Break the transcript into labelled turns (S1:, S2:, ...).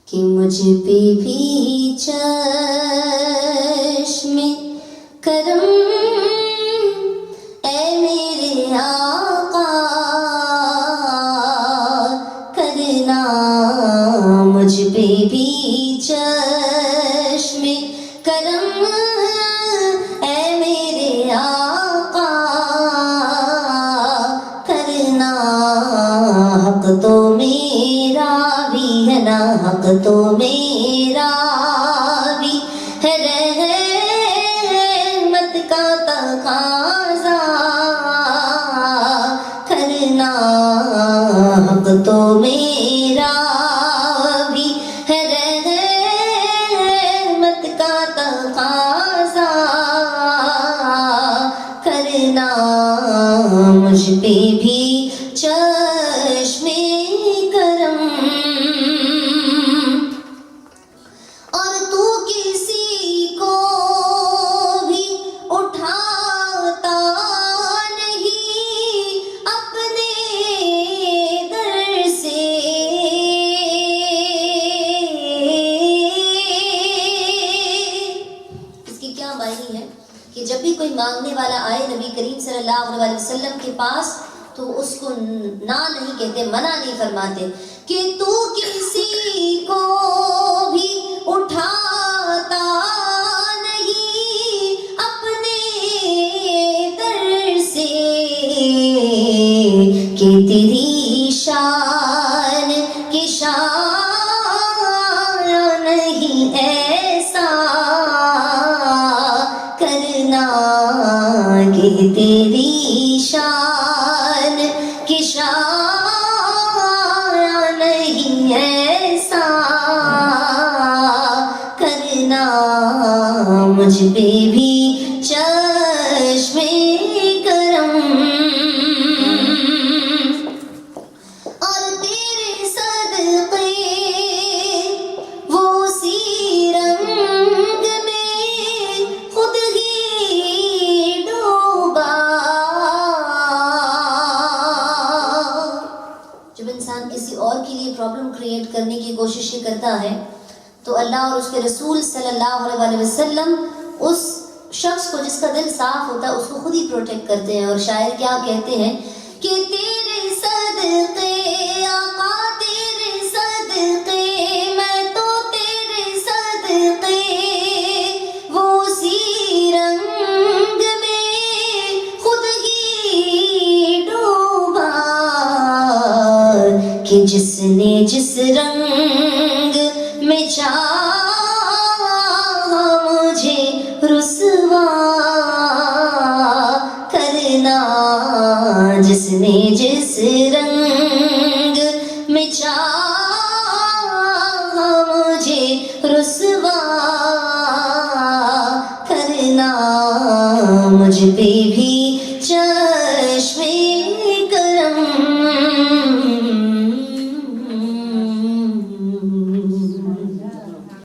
S1: کہ مجھ پہ بھی چشم کرم اے میرے آقا کرنا، مجھ پہ بھی چشم کرم اے میرے آقا کرنا، حق تو میرا بھی ہے نا، حق تو میرا بھی ہے، رحمت کا تقاضا کرنا، حق تو میرا بھی ہے، رحمت کا تقاضا کرنا، مجھ پہ بھی چشم کرم، اور تو کسی کو بھی اٹھاتا نہیں اپنے در سے، اس کی کیا معنی ہے کہ جب بھی کوئی مانگنے والا آئے نبی کریم صلی اللہ علیہ وسلم کے پاس تو اس کو نہ نہیں کہتے، منع نہیں فرماتے کہ تو کسی کو بھی اٹھاتا نہیں اپنے در سے، کہ تیری شان کی شان نہیں ایسا کرنا، کہ تیری شان کی شان نہیں ایسا کرنا، مجھ پہ بھی چشم کرم، اور تیرے صدقے وہ اسی رنگ میں خود ہی ڈوبا، جب انسان کسی اور کے لیے پرابلم کریٹ کرنے کی کوشش کرتا ہے تو اللہ اور اس کے رسول صلی اللہ علیہ وسلم اس شخص کو جس کا دل صاف ہوتا ہے اس کو خود ہی پروٹیکٹ کرتے ہیں، اور شاعر کیا کہتے ہیں کہ تیرے صدقے آقا تیرے صدقے میں تو تیرے صدقے وہ اسی رنگ میں خود ہی ڈوبا، کہ جس نے جس رنگ میں چاہا مجھے رسوا کرنا، جس نے جس رنگ میں چاہا مجھے رسوا کرنا، مجھ پہ بھی چشم کرم،